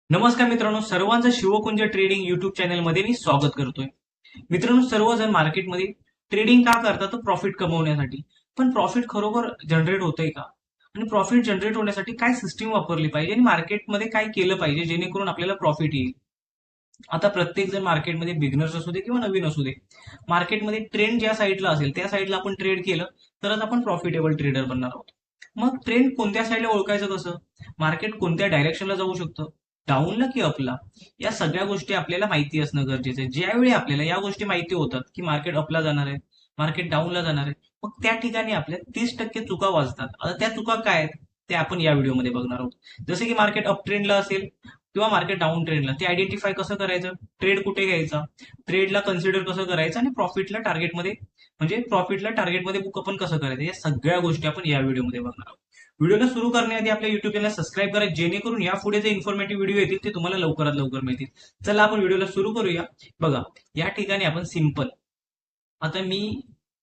नमस्कार मित्रांनो, सर्वांचं शिवकुंज ट्रेडिंग युट्यूब चॅनलमध्ये मी स्वागत करतोय. मित्रांनो, सर्वजण मार्केटमध्ये ट्रेडिंग का करतात? तर प्रॉफिट कमवण्यासाठी. पण प्रॉफिट खरोखर जनरेट होतंय का? आणि प्रॉफिट जनरेट होण्यासाठी काय सिस्टीम वापरली पाहिजे आणि मार्केटमध्ये काय केलं पाहिजे जेणेकरून आपल्याला प्रॉफिट येईल? आता प्रत्येक जण मार्केटमध्ये बिगनर्स असू दे किंवा नवीन असू दे, मार्केटमध्ये ट्रेंड ज्या साईडला असेल त्या साईडला आपण ट्रेड केलं तरच आपण प्रॉफिटेबल ट्रेडर बनणार आहोत. मग ट्रेंड कोणत्या साईडला ओळखायचं कसं? मार्केट कोणत्या डायरेक्शनला जाऊ शकतं, डाऊनला की अपला? या सगळ्या गोष्टी आपल्याला माहिती असणं गरजेचं आहे. ज्यावेळी आपल्याला या गोष्टी माहिती होतात की मार्केट अपला जाणार आहे, मार्केट डाऊनला जाणार आहे, मग त्या ठिकाणी आपल्या 30% चुका वाचतात. आता त्या चुका काय आहेत ते आपण या व्हिडिओमध्ये बघणार आहोत. जसे की मार्केट अप ट्रेंडला असेल किंवा मार्केट डाऊन ट्रेंडला, ते आयडेंटिफाय कसं करायचं, ट्रेड कुठे घ्यायचा, ट्रेडला कन्सिडर कसं करायचं आणि प्रॉफिटला टार्गेटमध्ये बुक आपण कसं करायचं, या सगळ्या गोष्टी आपण या व्हिडिओमध्ये बघणार आहोत. व्हिडिओला सुरू करण्याआधी आपल्या युट्यूब चॅनल सबस्क्राईब करा, जेणेकरून या पुढे जे इन्फॉर्मेटिव्ह व्हिडिओ येतील ते तुम्हाला लवकरात लवकर मिळतील. चला आपण व्हिडिओला सुरू करूया. बघा, या ठिकाणी आपण सिंपल, आता मी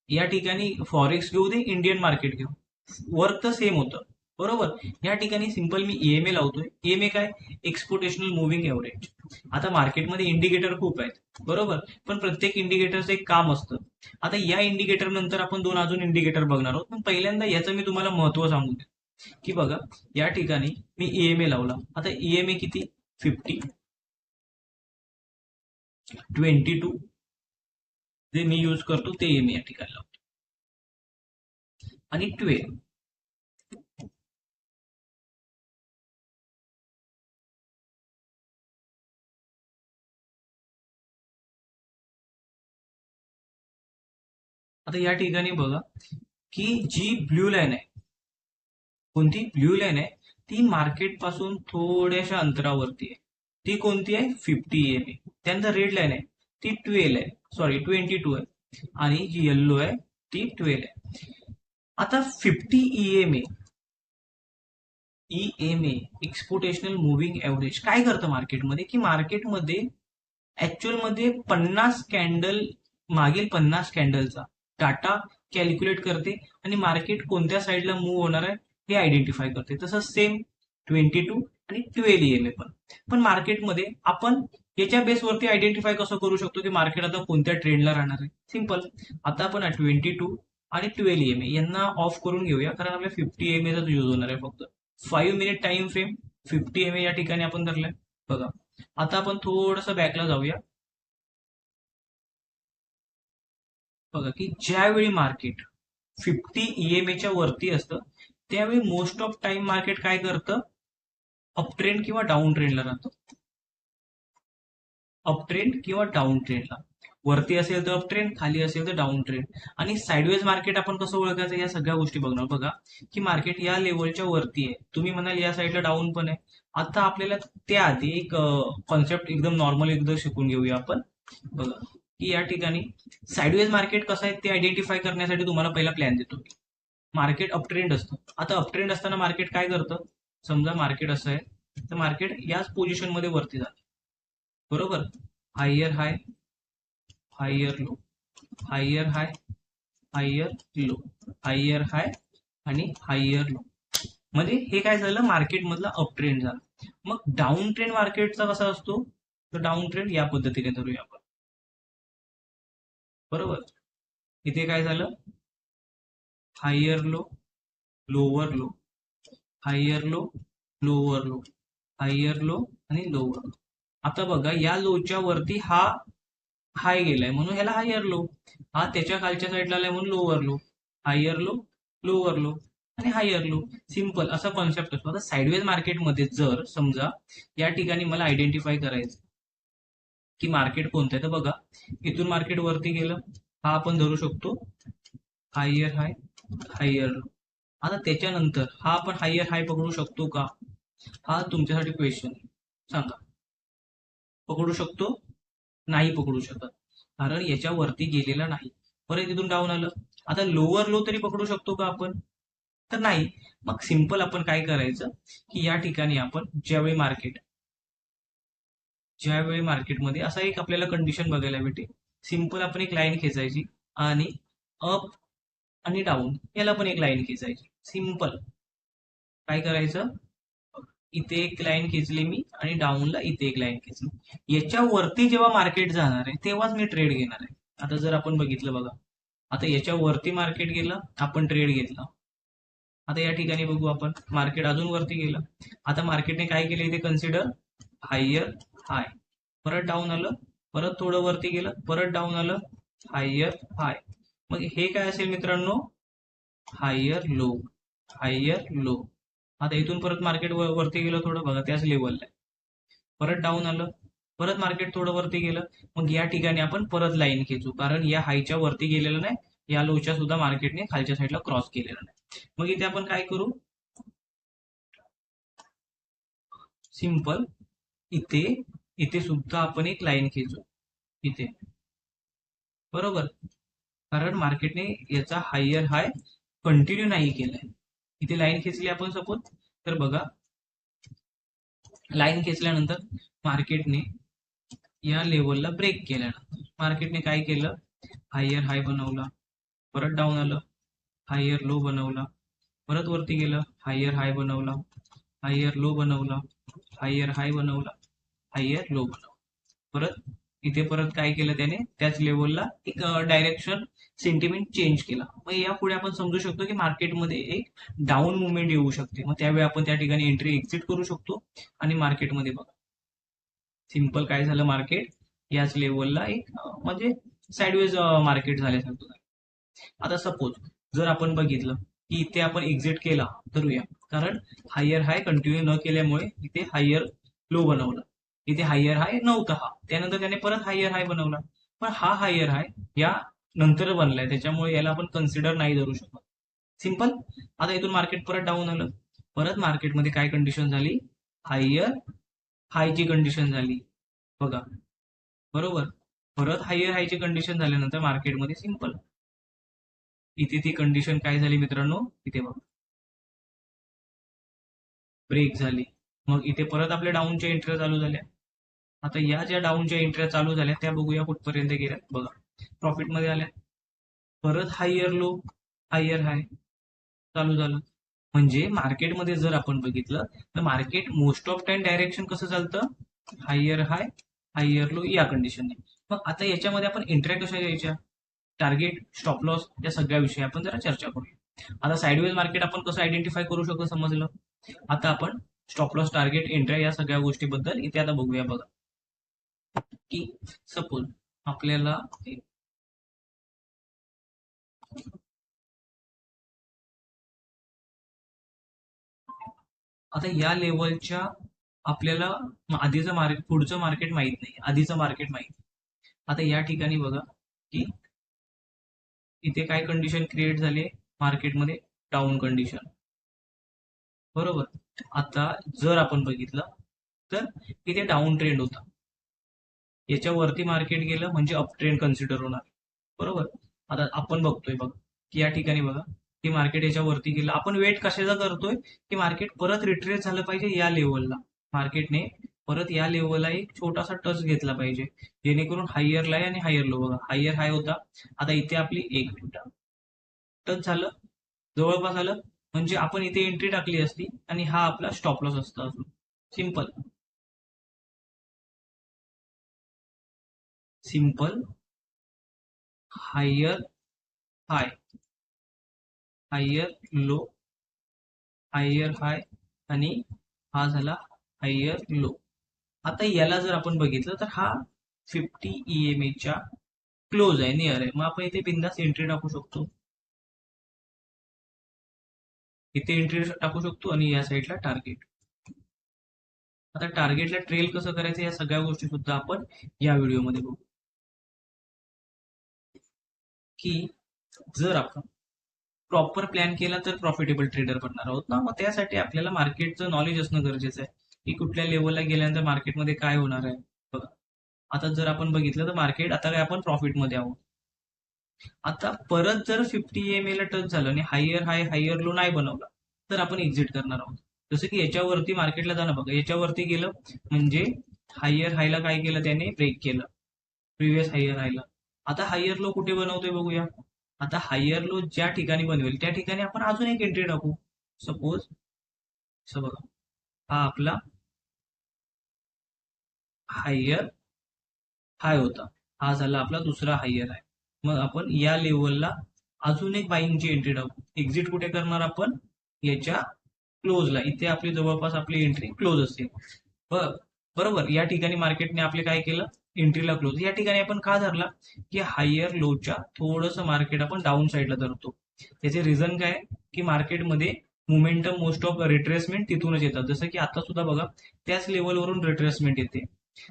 या ठिकाणी फॉरेक्स घेऊ दे, इंडियन मार्केट घेऊ, वर्क तर सेम होतं, बरोबर. या ठिकाणी सिंपल मी ईएमए लावतोय. ईएमए काय? एक्सपोर्टेशनल मुव्हिंग एव्हरेज. आता मार्केटमध्ये इंडिकेटर खूप आहेत, बरोबर, पण प्रत्येक इंडिकेटरचं एक काम असतं. आता या इंडिकेटर नंतर आपण दोन अजून इंडिकेटर बघणार आहोत, पण पहिल्यांदा याचं मी तुम्हाला महत्व सांगू दे की बघा, या ठिकाणी मी ईएमए लावला. आता ईएमए किती? 50, 22 जे मी यूज करतो ते ईएमए या ठिकाणी लावतो, आणि 12. आता या ठिकाणी बघा की जी ब्ल्यू लाईन आहे, कोणती ब्ल्यू लाईन आहे, ती मार्केट पासून थोड्याशा अंतरावरती आहे. ती कोणती आहे? 50 ईएमए. त्यानंतर रेड लाईन आहे, ती 12 आहे, सॉरी 22 आहे, आणि जी येल्लो आहे ती 12 आहे. आता 50 ईएमए, एक्सपोर्टेशनल मुव्हिंग एव्हरेज, काय करतं मार्केटमध्ये की मार्केटमध्ये ऍक्च्युअल मध्ये 50 कॅन्डल, मागील 50 कॅन्डलचा डाटा कॅल्क्युलेट करते आणि मार्केट कोणत्या साईडला मूव्ह होणार आहे हे आयडेंटिफाय करते. तसंच सेम 22 आणि 12 ईएमए पण. पण मार्केटमध्ये आपण याच्या बेसवरती आयडेंटिफाय कसं करू शकतो की मार्केट आता कोणत्या ट्रेंडला राहणार आहे? सिंपल. आता आपण 22 आणि 12 ईएमए यांना ऑफ करून घेऊया, कारण आपल्या 50 ईएमएचा यूज होणार आहे फक्त. 5 मिनिट टाइम फ्रेम, 50 ईएमए या ठिकाणी आपण धरलाय. बघा, आता आपण थोडस बॅकला जाऊया. बघा की ज्यावेळी मार्केट 50 ईएमएच्या वरती असतं, त्यावेळी मोस्ट ऑफ टाइम मार्केट काय करतं? अप ट्रेंड किंवा डाऊन ट्रेंडला राहतं. अप ट्रेंड किंवा डाऊन ट्रेंडला. वरती असेल तर अप ट्रेंड, खाली असेल तर डाऊन ट्रेंड. आणि साईडवेज मार्केट आपण कसं ओळखायचं, या सगळ्या गोष्टी बघणार. बघा की मार्केट या लेवलच्या वरती आहे, तुम्ही म्हणाल या साईडला डाऊन पण आहे. आता आपल्याला त्याआधी एक कॉन्सेप्ट एकदम नॉर्मल एकदा शिकून घेऊया आपण. बघा की या ठिकाणी साईडवेज मार्केट कसं आहे ते आयडेंटिफाय करण्यासाठी तुम्हाला पहिला प्लॅन देतो. मार्केट अप ट्रेंड असतं. आता अप ट्रेंड असताना मार्केट काय करतं? समजा मार्केट असं आहे, तर मार्केट याच पोझिशन मध्ये वरती जातं, बरोबर. हायर हाय, हायर लो, हायर हाय, हायर लो, हायर हाय आणि हायर लो. म्हणजे हे काय झालं? मार्केट मधला अप ट्रेंड झाला. मग डाऊन ट्रेंड मार्केटचा कसा असतो? तर डाऊन ट्रेंड या पद्धतीने धरूया आपण, बरोबर. इथे काय झालं? Higher low, lower low, higher low, lower low, higher low आणि लोअर लो. आता बघा, या लोच्या वरती हा हाय गेलाय म्हणून ह्याला हायर लो, हा त्याच्या खालच्या साईडला आलाय म्हणून lower low, higher low, lower low आणि हायर लो. सिंपल असा कॉन्सेप्ट असतो. आता साईडवेज मार्केटमध्ये जर समजा या ठिकाणी मला आयडेंटिफाय करायचं की मार्केट कोणतं आहे, तर बघा, इथून मार्केट वरती गेलं, हा आपण धरू शकतो हायर हाय, हायर लो. आता त्याच्यानंतर हा आपण हायर हाय पकडू शकतो का? हा तुमच्यासाठी क्वेश्चन. सांगा, पकडू शकतो? नाही पकडू शकत, कारण याच्या वरती गेलेला नाही. परत इथून डाऊन आलं, आता लोअर लो तरी पकडू शकतो का आपण? तर नाही. मग सिंपल आपण काय करायचं की या ठिकाणी आपण ज्यावेळी मार्केटमध्ये असा एक आपल्याला कंडिशन बघायला भेटे, सिंपल आपण एक लाईन खेचायची आणि अप आणि डाऊन याला पण एक लाईन खेचायची. सिंपल काय करायचं? इथे एक लाईन खेचली मी आणि डाऊनला इथे एक लाईन खेचली. याच्या वरती जेव्हा मार्केट जाणार आहे तेव्हाच मी ट्रेड घेणार आहे. आता जर आपण बघितलं बघा, आता याच्या वरती मार्केट गेलं, आपण ट्रेड घेतला. आता या ठिकाणी बघू आपण, मार्केट अजून वरती गेलं. आता मार्केटने काय केलं इथे, कन्सिडर हायर हाय, परत डाऊन आलं, परत थोडं वरती गेलं, परत डाऊन आलं, हायर हाय. मग हे काय असेल मित्रांनो, हायर लो, हायर लो. आता इथून परत मार्केट वरती गेलं थोडं बघा, त्याच लेवलला आहे. परत डाऊन आलं, परत मार्केट थोडं वरती गेलं. मग या ठिकाणी आपण परत लाईन खेचू, कारण या हायच्या वरती गेलेलं नाही, या लोच्या सुद्धा मार्केटने खालच्या साईडला क्रॉस केलेला नाही. मग इथे आपण काय करू, सिंपल इथे इथे सुद्धा आपण एक लाईन खेचू इथे, बरोबर. कारण मार्केटने याचा हायर हाय कंटिन्यू नाही केलाय. इथे लाईन खेचली आपण सपोज, तर बघा लाईन खेचल्यानंतर मार्केटने या लेवलला ब्रेक केल्यानंतर मार्केटने काय केलं, हायर हाय बनवला, परत डाऊन आलं, हायर लो बनवला, परत वरती गेलं, हायर हाय बनवला, हायर लो बनवला, हायर हाय बनवला, हायर लो बनवला. परत इथे परत काय केलं त्याने, त्याच लेवलला एक डायरेक्शन सेंटिमेंट चेंज केला. मग यापुढे आपण समजू शकतो की मार्केटमध्ये एक डाऊन मुवमेंट येऊ शकते. मग त्यावेळी आपण त्या ठिकाणी एंट्री एक्झिट करू शकतो. आणि मार्केटमध्ये बघा सिंपल काय झालं, मार्केट याच लेवलला एक म्हणजे साइडवेज मार्केट झाल्यासारखं झालं. आता सपोज जर आपण बघितलं की इथे आपण एक्झिट केला धरूया, कारण हायर हाय कंटिन्यू न केल्यामुळे इथे हायर लो बनवला, इथे हायर हाय नव्हता हा, त्यानंतर त्याने परत हायर हाय बनवला. पण हा हायर हाय या नंतर बनलाय, त्याच्यामुळे याला आपण कन्सिडर नाही धरू शकत. सिंपल. आता इथून मार्केट परत डाऊन आलं, परत मार्केटमध्ये काय कंडिशन झाली, हायर हायची कंडिशन झाली बघा, बरोबर. परत हायर हायची कंडिशन झाल्यानंतर मार्केटमध्ये सिंपल इथे ती कंडिशन काय झाली मित्रांनो, इथे बघा ब्रेक झाली. मग इथे परत आपल्या डाऊनच्या एंट्री चालू झाल्या. आता या ज्या डाऊनच्या एंट्री चालू झाल्या त्या बघूया कुठपर्यंत गेल्या बघा, प्रॉफिटमध्ये आल्या. परत हायर लो, हायर हाय चालू झालं. म्हणजे मार्केटमध्ये जर आपण बघितलं तर market most of time direction कसं चालतं, हायर हाय हायर लो या कंडिशनने. मग आता याच्यामध्ये आपण एंट्री कशा घ्यायच्या, टार्गेट स्टॉप लॉस या सगळ्या विषयी आपण जरा चर्चा करूया. आता साइडवेज मार्केट आपण कसं आयडेंटिफाय करू शकतो समजलं. आता आपण स्टॉप लॉस, टार्गेट, एंट्री या सगळ्या गोष्टीबद्दल इथे आता बघूया बघा. की सपोज आपल्याला आता या लेवलच्या आपल्याला आधीचं मार्केट पुढचं मार्केट माहित नाही, आधीचं मार्केट माहित. आता या ठिकाणी बघा की इथे काय कंडिशन क्रिएट झाली मार्केटमध्ये, डाऊन कंडिशन, बरोबर. आता जर आपण बघितलं तर इथे डाऊन ट्रेंड होता, याच्यावरती मार्केट गेलं म्हणजे अप ट्रेंड कन्सिडर होणार, बरोबर. आता आपण बघतोय बघा की या ठिकाणी बघा की मार्केट याच्यावरती गेलं, आपण वेट कशाचा करतोय की मार्केट परत रिट्रेस झालं पाहिजे या लेवलला, मार्केटने परत या लेवलला एक छोटासा टच घेतला पाहिजे, जेणेकरून हायर लाय आणि हायर लो बघा, हायर हाय होता, आता इथे आपली एक मिनिट टच झालं, जवळपास आलं, म्हणजे आपण इथे एंट्री टाकली असती आणि हा आपला स्टॉप लॉस असता अजून. सिंपल, सिंपल हायर हाय, हायर लो, हायर हाय आणि हा झाला हायर लो. आता याला जर आपण बघितलं तर हा 50 EMA च्या क्लोज आहे, नियर आहे. मग आपण इथे बिंदास एंट्री टाकू शकतो, इथे एंट्री टाकू शकतो आणि या साईडला टार्गेट. आता टार्गेटला ट्रेल कसं करायचं या सगळ्या गोष्टी सुद्धा आपण या व्हिडिओमध्ये बघू. की जर आपण प्रॉपर प्लॅन केला तर प्रॉफिटेबल ट्रेडर बनणार आहोत ना, मग त्यासाठी आपल्याला मार्केटचं नॉलेज असणं गरजेचं आहे की कुठल्या लेवलला गेल्यानंतर मार्केटमध्ये काय होणार आहे. बघा आता जर आपण बघितलं तर मार्केट आता काय आपण प्रॉफिटमध्ये आहोत. आता परत जर 50 EMA ला टच झालं आणि हायर हाय हायर लो नाही बनवला तर आपण एक्झिट करणार आहोत. जसं की याच्यावरती मार्केटला जाणं बघा, याच्यावरती गेलं म्हणजे हायर हायला काय केलं त्याने, ब्रेक केलं प्रिव्हियस हायर हायला. आता हायर लो कुठे बनवतोय बघूया. आता हायर लो ज्या ठिकाणी बनवेल त्या ठिकाणी आपण अजून एक एंट्री टाकू, सपोज असं बघा, हा आपला हायर हाय होता. हा झाला आपला दुसरा हायर आहे. मग आपण या लेवलला अजून एक बाईंगची एंट्री टाकू. एक्झिट कुठे करणार आपण? याच्या क्लोजला. इथे आपली जवळपास आपली एंट्री क्लोज असेल. बरोबर, या ठिकाणी मार्केटने आपले काय केलं? एंट्रीला क्लोज. या ठिकाणी आपण का धरला? की हायर लोच्या थोडस मार्केट आपण डाऊन साईडला धरतो. त्याचे रिझन काय? की मार्केटमध्ये मोमेंटम मोस्ट ऑफ रिट्रेसमेंट तिथूनच येतात. जसं की आता सुद्धा बघा, त्याच लेवलवरून रिट्रेसमेंट येते.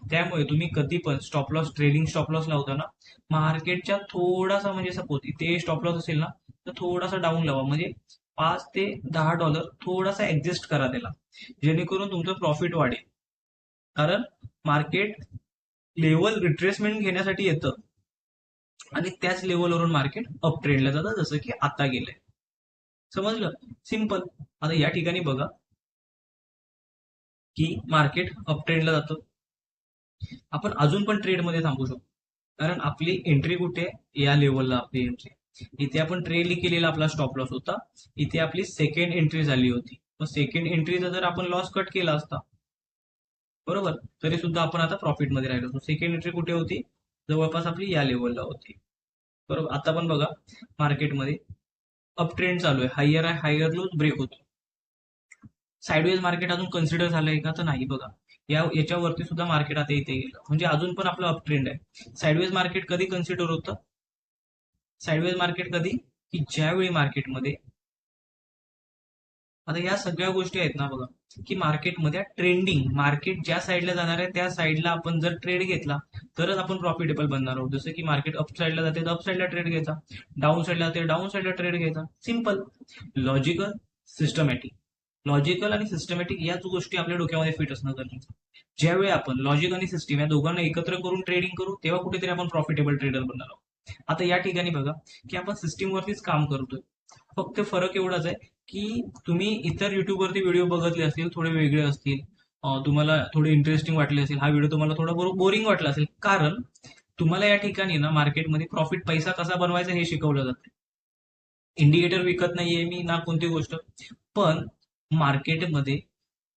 त्यामुळे तुम्ही कधी पण stop loss, trading stop loss लावताना मार्केटच्या थोडासा, म्हणजे सपोज इथे स्टॉप लॉस असेल ना, तर थोडासा डाऊन लावा. म्हणजे $5 ते 10 थोडासा ऍडजस्ट करा त्याला, जेणेकरून तुमचं प्रॉफिट वाढेल. कारण मार्केट लेवल रिट्रेसमेंट घेण्यासाठी येतं आणि त्याच लेवलवरून मार्केट अप ट्रेंडला जातं, जसं की आता गेलंय. समजलं? सिंपल. आता या ठिकाणी बघा की मार्केट अप ट्रेंडला जातं. आपण अजून पण ट्रेडमध्ये थांबू शकतो, कारण आपली एंट्री कुठे? या लेवलला आपली एंट्री. इथे आपण ट्रेडली केलेला आपला स्टॉप लॉस होता. इथे आपली सेकंड एंट्री झाली होती. मग सेकंड एंट्रीचा जर आपण लॉस कट केला असता, बरोबर, तरी सुद्धा आपण आता प्रॉफिटमध्ये राहिलो. सेकंड एंट्री कुठे होती? जवळपास आपली या लेवलला होती. बरोबर. आता पण बघा, मार्केटमध्ये अप ट्रेंड चालू आहे. हायर आहे, हायर लो ब्रेक होतो. साइडवेज मार्केट अजून कन्सिडर झालंय का? तर नाही. बघा, याच्यावरती सुद्धा मार्केट आता इथे गेलं, म्हणजे अजून पण आपलं अप ट्रेंड आहे. साइडवेज मार्केट कधी कन्सिडर होतं? साइडवेज मार्केट कधी? की ज्यावेळी मार्केटमध्ये, आता या सगळ्या गोष्टी आहेत ना, बघा, की मार्केटमध्ये ट्रेंडिंग, मार्केट ज्या साईडला जाणार आहे त्या साईडला आपण जर ट्रेड घेतला तरच आपण प्रॉफिटेबल बनणार आहोत. जसं की मार्केट अप साईडला जाते तर अप साईडला ट्रेड घ्यायचा, डाऊन साईडला जाते डाऊन साईडला ट्रेड घ्यायचा. सिम्पल. Logical, systematic. लॉजिकल आणि सिस्टमॅटिक याच गोष्टी आपल्या डोक्यामध्ये फिट असणं गरजेचं. ज्यावेळी आपण लॉजिक आणि सिस्टीम या दोघांना एकत्र करून ट्रेडिंग करू, तेव्हा कुठेतरी आपण प्रॉफिटेबल ट्रेडर बनणार आहोत. आता या ठिकाणी बघा, की आपण सिस्टीमवरतीच काम करतोय. फक्त फरक एवढाच आहे की तुम्ही इतर युट्यूबवरती व्हिडिओ बघितले असतील, थोडे वेगळे असतील, तुम्हाला थोडे इंटरेस्टिंग वाटले असेल, हा व्हिडिओ तुम्हाला थोडा बोरिंग वाटला असेल, कारण तुम्हाला या ठिकाणी ना मार्केटमध्ये प्रॉफिट पैसा कसा बनवायचा हे शिकवलं जातं. इंडिकेटर विकत नाहीये मी ना कोणती गोष्ट, पण मार्केटमध्ये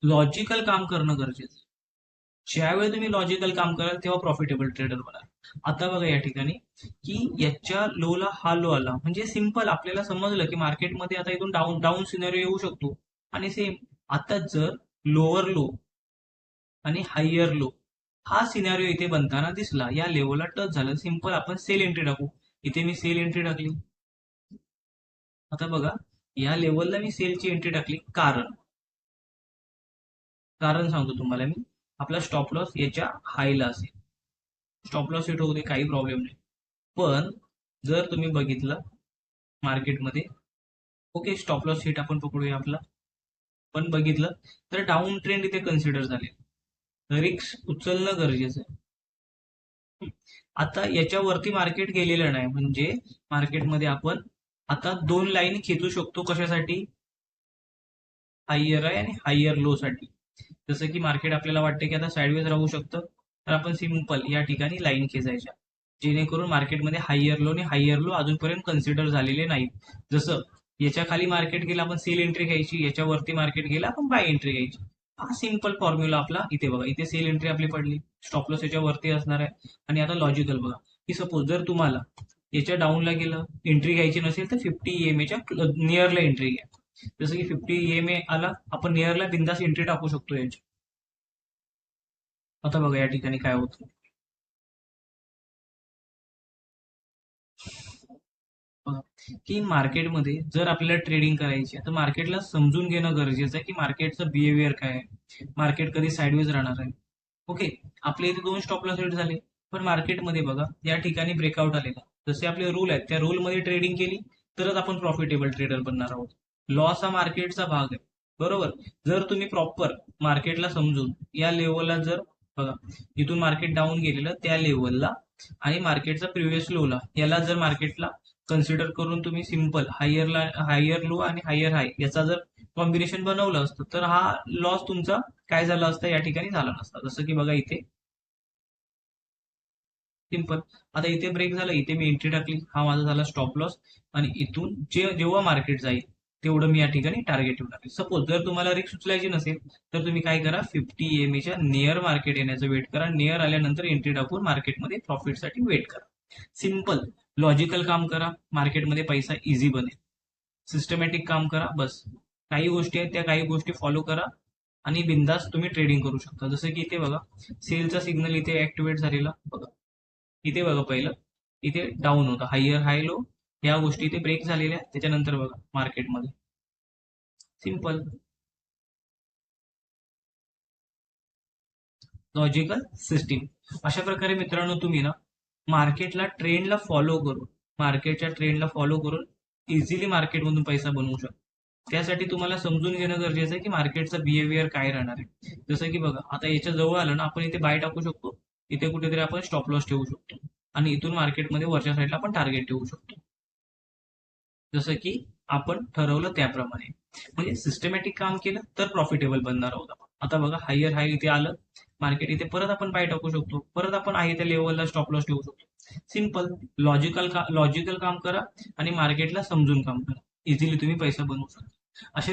लॉजिकल काम करणं गरजेचं आहे. ज्यावेळी तुम्ही लॉजिकल काम कराल तेव्हा प्रॉफिटेबल ट्रेडर बनाल. आता बघा या ठिकाणी, की याच्या लोला हा लो आला, म्हणजे सिंपल आपल्याला समजलं की मार्केटमध्ये आता इथून डाऊन डाऊन सिनेरियो येऊ शकतो. आणि सेम, आता जर लोअर लो आणि हायर लो हा सिनेरियो इथे बनताना दिसला, या लेवलला टच झालं, सिंपल आपण सेल एंट्री टाकू. इथे मी सेल एंट्री टाकली. आता बघा, या लेवलला मी सेलची एंट्री टाकली, कारण कारण सांगतो तुम्हाला मी, आपला स्टॉप लॉस याच्या हायला असेल. स्टॉप लॉस हिट होऊ दे, काही प्रॉब्लेम नाही. पण जर तुम्ही बघितलं मार्केटमध्ये, ओके, स्टॉप लॉस हिट आपण पकडूया आपला, पण बघितलं तर डाऊन ट्रेंड इथे कन्सिडर झाले, रिस्क उचलणं गरजेचं आहे. आता याच्यावरती मार्केट गेलेलं नाही, म्हणजे मार्केटमध्ये आपण आता दोन लाईन खेचू शकतो. कशासाठी? हायर आहे आणि हायर लो साठी. जसं की मार्केट आपल्याला वाटतं की आता साईडवेज राहू शकतं, तर आपण सिंपल या ठिकाणी लाईन खेचायच्या, जेणेकरून मार्केटमध्ये हायर लो आणि हायर लो अजूनपर्यंत कन्सिडर झालेले नाहीत. जसं याच्या खाली मार्केट गेला आपण सेल एंट्री घ्यायची, याच्यावरती मार्केट गेला आपण बाय एंट्री घ्यायची. हा सिंपल फॉर्म्युला आपला इथे बघा, इथे सेल एंट्री आपली पडली, स्टॉप लॉस याच्यावरती असणार आहे. आणि आता लॉजिकल बघा, की सपोज जर तुम्हाला याच्या डाऊनला गेलं, एंट्री घ्यायची नसेल तर 50 EMA च्या नियरला एंट्री घ्या. जसं की 50 EMA आला, आपण नियरला बिंदास एंट्री टाकू शकतो याची. आता बघा या ठिकाणी काय होतं. बघा, की मार्केटमध्ये जर आपल्याला ट्रेडिंग करायची आहे तर मार्केटला समजून घेणं गरजेचं आहे की मार्केटचं बिहेवियर काय आहे, मार्केट कधी साईडवेज राहणार आहे. ओके, आपल्या इथे दोन स्टॉप लॉस हिट झाले, पण मार्केटमध्ये बघा या ठिकाणी ब्रेकआउट आलेला. जसे आपले रूल आहेत त्या रूलमध्ये ट्रेडिंग केली तरच आपण प्रॉफिटेबल ट्रेडर बनणार आहोत. लॉस हा मार्केटचा भाग आहे, बरोबर. जर तुम्ही प्रॉपर मार्केटला समजून या लेवलला जर, बघा, इथून मार्केट डाऊन गेलेलं त्या लेवलला आणि मार्केटचा प्रिव्हियस लोला, याला जर मार्केटला कन्सिडर करून तुम्ही सिंपल हायर लो आणि हायर हाय याचा जर कॉम्बिनेशन बनवलं असतं, तर हा लॉस तुमचा काय झाला असता? या ठिकाणी झाला नसता. जसं की बघा इथे सिंपल, आता इथे ब्रेक झाला, इथे मी एंट्री टाकली, हा माझा झाला स्टॉप लॉस. आणि इथून जेव्हा मार्केट जाईल तेवढं मी या ठिकाणी टार्गेट ठेवणार आहे. सपोज जर तुम्हाला रिस्क उचलायची नसेल तर तुम्ही काय करा, 50 EMA च्या नियर मार्केट येण्याचं वेट करा. नियर आल्यानंतर एंट्री टाकून मार्केटमध्ये प्रॉफिटसाठी वेट करा. सिम्पल लॉजिकल काम करा, मार्केटमध्ये पैसा इझी बनेल. सिस्टमॅटिक काम करा, बस. काही गोष्टी आहेत त्या काही गोष्टी फॉलो करा आणि बिंदास तुम्ही ट्रेडिंग करू शकता. जसं की इथे बघा, सेलचा सिग्नल इथे ऍक्टिव्हेट झालेला बघा. इथे बघा, पहिलं इथे डाऊन होता, हायर हाय लो, या गोष्टी इथे ब्रेक झालेल्या. त्याच्यानंतर बघा मार्केटमध्ये सिंपल लॉजिकल सिस्टीम. अशा प्रकारे मित्रांनो तुम्ही ना मार्केटच्या ट्रेंडला फॉलो करून इझिली मार्केटमधून पैसा बनवू शकता. त्यासाठी तुम्हाला समजून घेणं गरजेचं आहे की मार्केटचा बिहेवियर काय राहणार आहे. जसं की बघा, आता याच्या जवळ आलं ना, आपण इथे बाय टाकू शकतो, इथे कुठेतरी आपण स्टॉप लॉस ठेवू शकतो आणि इथून मार्केटमध्ये वरच्या साईडला आपण टार्गेट ठेवू शकतो, जसं की आपण ठरवलं त्याप्रमाणे. म्हणजे सिस्टमॅटिक काम केलं तर प्रॉफिटेबल बनणार आहोत आपण. आता बघा, हायर हाय इथे आलं मार्केट, इथे परत आपण बाय टाकू शकतो, परत आपण आहे त्या लेवलला स्टॉप लॉस ठेवू शकतो. सिंपल लॉजिकल काम करा आणि मार्केटला समजून काम करा. इझिली तुम्ही पैसा बनवू शकता. असे